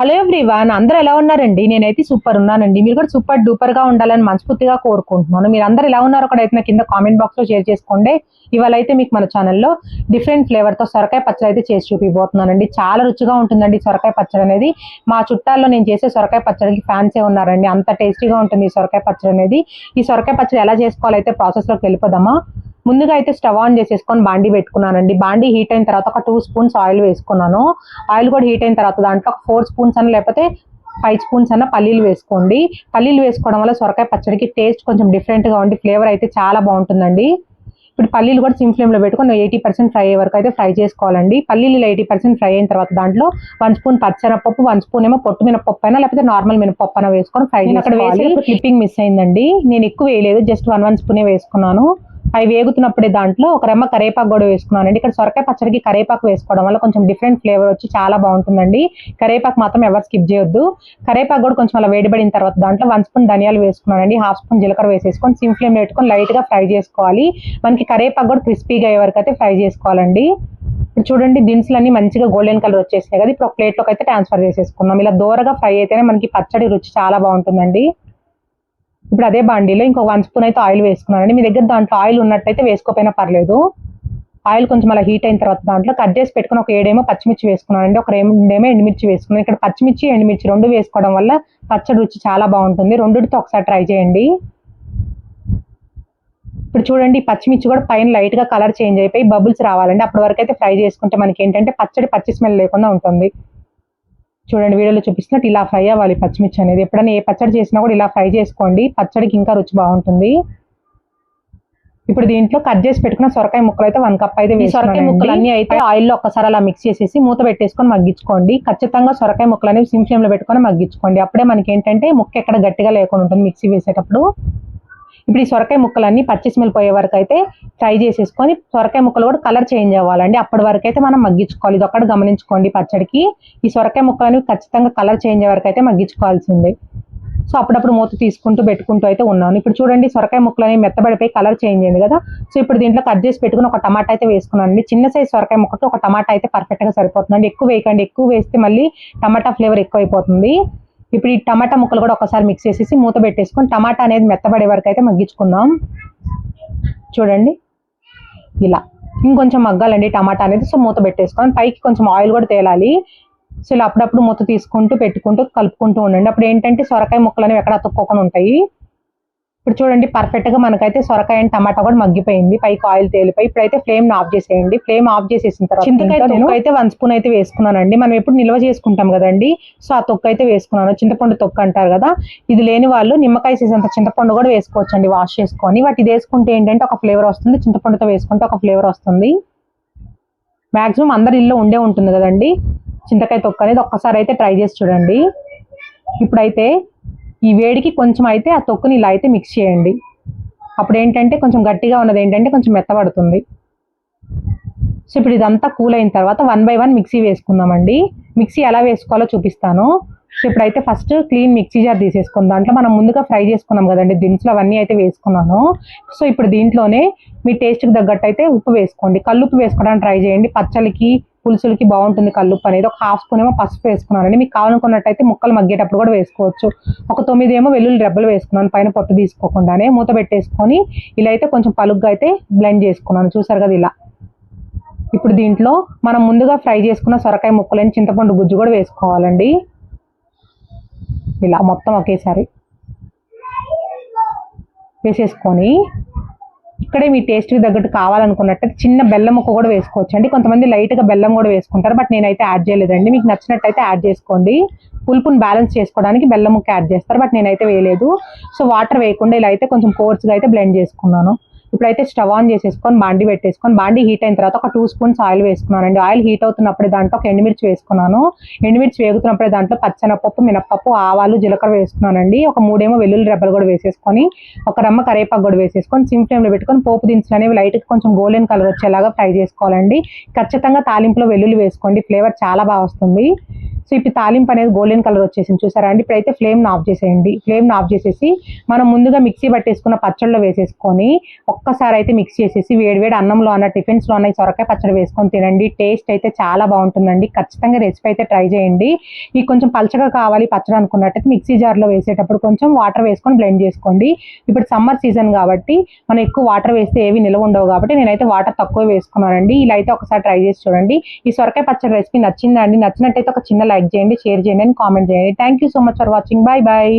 Hello everyone, అందరూ ఎలా ఉన్నారండి? నేనైతే సూపర్ ఉన్నానండి. మీరు కూడా సూపర్ డూపర్ గా ఉండాలని మనస్ఫూర్తిగా కోరుకుంటున్నాను. మీరు అందరూ ఎలా ఉన్నారో కూడా అయితే నా కింద కామెంట్ బాక్స్ లో షేర్ చేసుకోండి. ఇవాళ అయితే మీకు మన ఛానల్లో డిఫరెంట్ ఫ్లేవర్ తో సొరకాయ పచ్చడి అయితే చేసి చూపిపోతున్నానండి. చాలా రుచిగా ఉంటుందండి సొరకాయ పచ్చడి అనేది. మా చుట్టాల్లో నేను చేసే సొరకాయ పచ్చడికి ఫ్యాన్సే ఉన్నారండి. అంత టేస్టీగా ఉంటుంది ఈ సొరకాయ పచ్చడి అనేది. ఈ సొరకాయ పచ్చడి ఎలా చేసుకోవాలో అయితే ప్రాసెస్ లోకి వెళ్ళిపోదామా. ముందుగా అయితే స్టవ్ ఆన్ చేసేసుకొని బాండీ పెట్టుకున్నానండి. బాండీ హీట్ అయిన తర్వాత ఒక 2 స్పూన్స్ ఆయిల్ వేసుకున్నాను. ఆయిల్ కూడా హీట్ అయిన తర్వాత దాంట్లో 4 స్పూన్స్ అన్న లేకపోతే 5 స్పూన్స్ అన్న పల్లీలు వేసుకోండి. పల్లీలు వేసుకోవడం వల్ల సొరకాయ పచ్చడికి టేస్ట్ కొంచెం డిఫరెంట్ గా ఉండి ఫ్లేవర్ అయితే చాలా బాగుంటుందండి. ఇప్పుడు పల్లీలు కూడా సిమ్ ఫ్లేమ్ లో పెట్టుకొని 80% ఫ్రై అయ్యే వరకు అయితే ఫ్రై చేసుకోవాలండి. పల్లీలు 80% ఫ్రై అయిన తర్వాత దాంట్లో 1 స్పూన్ పచ్చనపప్పు, 1 స్పూన్ ఏమో పొట్టు మినపప్పు అయినా లేకపోతే నార్మల్ మినపప్పు అయినా వేసుకొని ఫ్రై చేసుకోవాలి. క్లిప్పింగ్ మిస్ అయిందండి, నేను ఎక్కువ వేయలేదు, జస్ట్ 1 స్పూనే వేసుకున్నాను. అవి వేగుతున్నప్పుడే దాంట్లో ఒక రెమ్మ కరేపాకు కూడా వేసుకున్నానండి. ఇక్కడ సొరకాయ పచ్చడికి కరేపాకు వేసుకోవడం వల్ల కొంచెం డిఫరెంట్ ఫ్లేవర్ వచ్చి చాలా బాగుంటుందండి. కరేపాకు మాత్రం ఎవరు స్కిప్ చేయొద్దు. కరేపాకు కూడా కొంచెం అలా వేడిపడిన తర్వాత దాంట్లో 1 స్పూన్ ధనియాలు వేసుకున్నానండి. 1/2 స్పూన్ జీలకర్ర వేసేసుకొని సిమ్ ఫ్లేమ్ పెట్టుకొని లైట్ గా ఫ్రై చేసుకోవాలి. మనకి కరేపాకు కూడా క్రిస్పీగా అయ్యే వరకు అయితే ఫ్రై చేసుకోవాలండి. ఇప్పుడు చూడండి, దినుసులన్నీ మంచిగా గోల్డెన్ కలర్ వచ్చేసినాయి కదా. ఇప్పుడు ఒక ప్లేట్ లోకి అయితే ట్రాన్స్ఫర్ చేసేసుకున్నాం. ఇలా దూరగా ఫ్రై అయితేనే మనకి పచ్చడి రుచి చాలా బాగుంటుందండి. ఇప్పుడు అదే బాండీలో ఇంకో 1 స్పూన్ అయితే ఆయిల్ వేసుకున్నానండి. మీ దగ్గర దాంట్లో ఆయిల్ ఉన్నట్టయితే వేసుకోకపోయినా పర్లేదు. ఆయిల్ కొంచెం అలా హీట్ అయిన తర్వాత దాంట్లో కట్ చేసి పెట్టుకుని ఒక 7 పచ్చిమిర్చి వేసుకున్నానండి. ఒక 2 ఎండుమిర్చి వేసుకున్నాను. ఇక్కడ పచ్చిమిర్చి ఎండుమిర్చి 2 వేసుకోవడం వల్ల పచ్చడి రుచి చాలా బాగుంటుంది. రెండిటితో ఒకసారి ట్రై చేయండి. ఇప్పుడు చూడండి, పచ్చిమిర్చి కూడా పైన లైట్ గా కలర్ చేంజ్ అయిపోయి బబుల్స్ రావాలండి. అప్పటి వరకు అయితే ఫ్రై చేసుకుంటే మనకి ఏంటంటే పచ్చి స్మెల్ లేకుండా ఉంటుంది. చూడండి, వీడియోలో చూపిస్తున్నట్టు ఇలా ఫ్రై అవ్వాలి పచ్చిమిర్చి అనేది. ఎప్పుడైనా ఏ పచ్చడి చేసినా కూడా ఇలా ఫ్రై చేసుకోండి, పచ్చడికి ఇంకా రుచి బాగుంటుంది. ఇప్పుడు దీంట్లో కట్ చేసి పెట్టుకున్న సొరకాయ ముక్కలు అయితే 1 కప్ అయితే సొరకాయ ముక్కలు అన్ని అయితే ఆయిల్లో ఒక్కసారి అలా మిక్స్ చేసేసి మూత పెట్టేసుకొని మగ్గించుకోండి. ఖచ్చితంగా సొరకాయ ముక్కలు అనేవి సిమ్ ఫ్లేమ్ లో పెట్టుకొని మగ్గించుకోండి. అప్పుడే మనకి ఏంటంటే ముక్క ఎక్కడ గట్టిగా లేకుండా ఉంటుంది మిక్సీ వేసేటప్పుడు. ఇప్పుడు ఈ సొరకాయ ముక్కలన్నీ పచ్చి స్మెల్ పోయే వరకు అయితే ఫ్రై చేసేసుకొని సొరకాయ ముక్కలు కూడా కలర్ చేంజ్ అవ్వాలండి. అప్పటి వరకు అయితే మనం మగ్గించుకోవాలి. ఇది ఒక్కటి గమనించుకోండి. పచ్చడికి ఈ సొరకాయ ముక్కలు అనేవి ఖచ్చితంగా కలర్ చేంజ్ అయ్యే వరకు అయితే మగ్గించుకోవాల్సిందే. సో అప్పుడప్పుడు మూత తీసుకుంటూ పెట్టుకుంటూ అయితే ఉన్నాను. ఇప్పుడు చూడండి, సొరకాయ ముక్కలు అనేవి మెత్తబడిపోయి కలర్ చేంజ్ అయింది కదా. సో ఇప్పుడు దీంట్లో కట్ చేసి పెట్టుకుని ఒక టమాటా అయితే వేసుకున్నానండి. చిన్న సైజ్ సొరకాయ ముక్కకి ఒక టమాటా అయితే పర్ఫెక్ట్ గా సరిపోతుందండి. ఎక్కువ వేయకండి, ఎక్కువ వేస్తే మళ్ళీ టమాటా ఫ్లేవర్ ఎక్కువ అయిపోతుంది. ఇప్పుడు ఈ టమాటా ముక్కలు కూడా ఒకసారి మిక్స్ చేసేసి మూత పెట్టేసుకొని టమాటా అనేది మెత్తబడే వరకు అయితే మగ్గించుకుందాం. చూడండి, ఇలా ఇంకొంచెం మగ్గాలండి టమాటా అనేది. సో మూత పెట్టేసుకొని పైకి కొంచెం ఆయిల్ కూడా తేలాలి. సో ఇలా అప్పుడప్పుడు మూత తీసుకుంటూ పెట్టుకుంటూ కలుపుకుంటూ ఉండండి. అప్పుడు ఏంటంటే సొరకాయ ముక్కలు అనేవి ఎక్కడ అతుక్కోకుండా ఉంటాయి. ఇప్పుడు చూడండి, పర్ఫెక్ట్ గా మనకైతే సొరకాయ అండ్ టమాటా కూడా మగ్గిపోయింది, పైకి ఆయిల్ తేలిపోయి. ఇప్పుడైతే ఫ్లేమ్ ఆఫ్ చేసేయండి. ఫ్లేమ్ ఆఫ్ చేసేసిన తర్వాత చింతకాయ తొక్కు అయితే 1 స్పూన్ అయితే వేసుకున్నానండి. మనం ఎప్పుడు నిల్వ చేసుకుంటాం కదండి, సో ఆ తొక్కు అయితే వేసుకున్నాను. చింతపండు తొక్కు అంటారు కదా, ఇది లేని వాళ్ళు నిమ్మకాయ సీజంత చింతపండు కూడా వేసుకోవచ్చండి వాష్ చేసుకొని. వాటి ఇది వేసుకుంటే ఏంటంటే ఒక ఫ్లేవర్ వస్తుంది, చింతపండుతో వేసుకుంటే ఒక ఫ్లేవర్ వస్తుంది. మాక్సిమం అందరి ఇల్లు ఉండే ఉంటుంది కదండి చింతకాయ తొక్కు అనేది. ఒక్కసారి అయితే ట్రై చేసి చూడండి. ఇప్పుడైతే ఈ వేడికి కొంచెం అయితే ఆ తొక్కుని ఇలా అయితే మిక్స్ చేయండి. అప్పుడు ఏంటంటే కొంచెం గట్టిగా ఉన్నది ఏంటంటే కొంచెం మెత్తబడుతుంది. సో ఇప్పుడు ఇదంతా కూల్ అయిన తర్వాత 1 బై 1 మిక్సీ వేసుకుందామండి. మిక్సీ ఎలా వేసుకోవాలో చూపిస్తాను. సో ఇప్పుడైతే ఫస్ట్ క్లీన్ మిక్సీ జార్ తీసేసుకుందాం. దాంట్లో మనం ముందుగా ఫ్రై చేసుకున్నాం కదండి దినుసులు, అవన్నీ అయితే వేసుకున్నాను. సో ఇప్పుడు దీంట్లోనే మీ టేస్ట్కి తగ్గట్టు అయితే ఉప్పు వేసుకోండి. కల్లుప్పు వేసుకోవడానికి ట్రై చేయండి. పచ్చళ్ళకి పులుసులకి బాగుంటుంది కల్లుప్పు అనేది. ఒక 1/2 స్పూన్ పసుపు వేసుకున్నానండి. మీకు కావాలనుకున్నట్టయితే ముక్కలు మగ్గేటప్పుడు కూడా వేసుకోవచ్చు. ఒక 9 వెల్లుల్లి రెబ్బలు వేసుకున్నాను, పైన పొట్టు తీసుకోకుండానే. మూత పెట్టేసుకొని ఇలా అయితే కొంచెం పలుగ్గా అయితే బ్లెండ్ చేసుకున్నాను. చూసారు కదా ఇలా. ఇప్పుడు దీంట్లో మనం ముందుగా ఫ్రై చేసుకున్న సొరకాయ ముక్కలని చింతపండు గుజ్జు కూడా వేసుకోవాలండి. ఇలా మొత్తం ఒకేసారి వేసేసుకొని ఇక్కడే మీ టేస్ట్కి తగ్గట్టు కావాలనుకున్నట్టు చిన్న బెల్లం ముక్క కూడా వేసుకోవచ్చు అండి. కొంతమంది లైట్గా బెల్లం కూడా వేసుకుంటారు, బట్ నేనైతే యాడ్ చేయలేదండి. మీకు నచ్చినట్టయితే యాడ్ చేసుకోండి. పులుపుని బ్యాలెన్స్ చేసుకోవడానికి బెల్లం ముక్క యాడ్ చేస్తారు, బట్ నేనైతే వేయలేదు. సో వాటర్ వేయకుండా ఇలా అయితే కొంచెం కోర్స్గా అయితే బ్లెండ్ చేసుకున్నాను. ఇప్పుడైతే స్టవ్ ఆన్ చేసేసుకొని బాండీ పెట్టేసుకొని బాండీ హీట్ అయిన తర్వాత ఒక 2 స్పూన్స్ ఆయిల్ వేసుకున్నానండి. ఆయిల్ హీట్ అవుతున్నప్పుడే దాంట్లో ఒక ఎండుమిర్చి వేసుకున్నాను. ఎండుమిర్చి వేగుతున్నప్పుడే దాంట్లో పచ్చనపప్పు, మినపప్పు, ఆవాలు, జీలకర్ర వేసుకున్నానండి. ఒక 3 వెల్లుల్లి రెబ్బలు కూడా వేసేసుకొని ఒక రెమ్మ కరేపాకు కూడా వేసేసుకొని సిమ్ ఫ్లేమ్లో పెట్టుకొని పోపు దినుసులు అనేవి లైట్గా కొంచెం గోల్డెన్ కలర్ వచ్చేలాగా ఫ్రై చేసుకోవాలండి. ఖచ్చితంగా తాలింపులో వెల్లుల్లి వేసుకోండి, ఫ్లేవర్ చాలా బాగా వస్తుంది. సో ఇప్పుడు తాలింపు అనేది గోల్డెన్ కలర్ వచ్చేసింది చూసారా అండి. ఇప్పుడైతే ఫ్లేమ్ ఆఫ్ చేసేయండి. ఫ్లేమ్ ఆఫ్ చేసేసి మనం ముందుగా మిక్సీ పట్టేసుకున్న పచ్చళ్ళలో వేసేసుకొని ఒక్కసారి అయితే మిక్స్ చేసేసి వేడివేడి అన్నంలో అన్న టిఫిన్స్లో అన్న ఈ సొరకాయ పచ్చడి వేసుకొని తినండి. టేస్ట్ అయితే చాలా బాగుంటుందండి. ఖచ్చితంగా రెసిపీ అయితే ట్రై చేయండి. మీకు కొంచెం పలచగా కావాలి పచ్చడి అనుకున్నట్టయితే మిక్సీ జార్లో వేసేటప్పుడు కొంచెం వాటర్ వేసుకొని బ్లెండ్ చేసుకోండి. ఇప్పుడు సమ్మర్ సీజన్ కాబట్టి మనం ఎక్కువ వాటర్ వేస్తే ఏవి నిల్వ ఉండవు కాబట్టి నేనైతే వాటర్ తక్కువ వేసుకున్నానండి. ఇలా అయితే ఒకసారి ట్రై చేసి చూడండి. ఈ సొరకాయ పచ్చడి రెసిపీ నచ్చిందా అండి? నచ్చినట్టయితే ఒక చిన్న లైక్ చేయండి, షేర్ చేయండి అండ్ కామెంట్ చేయండి. Thank you so much for watching. Bye bye.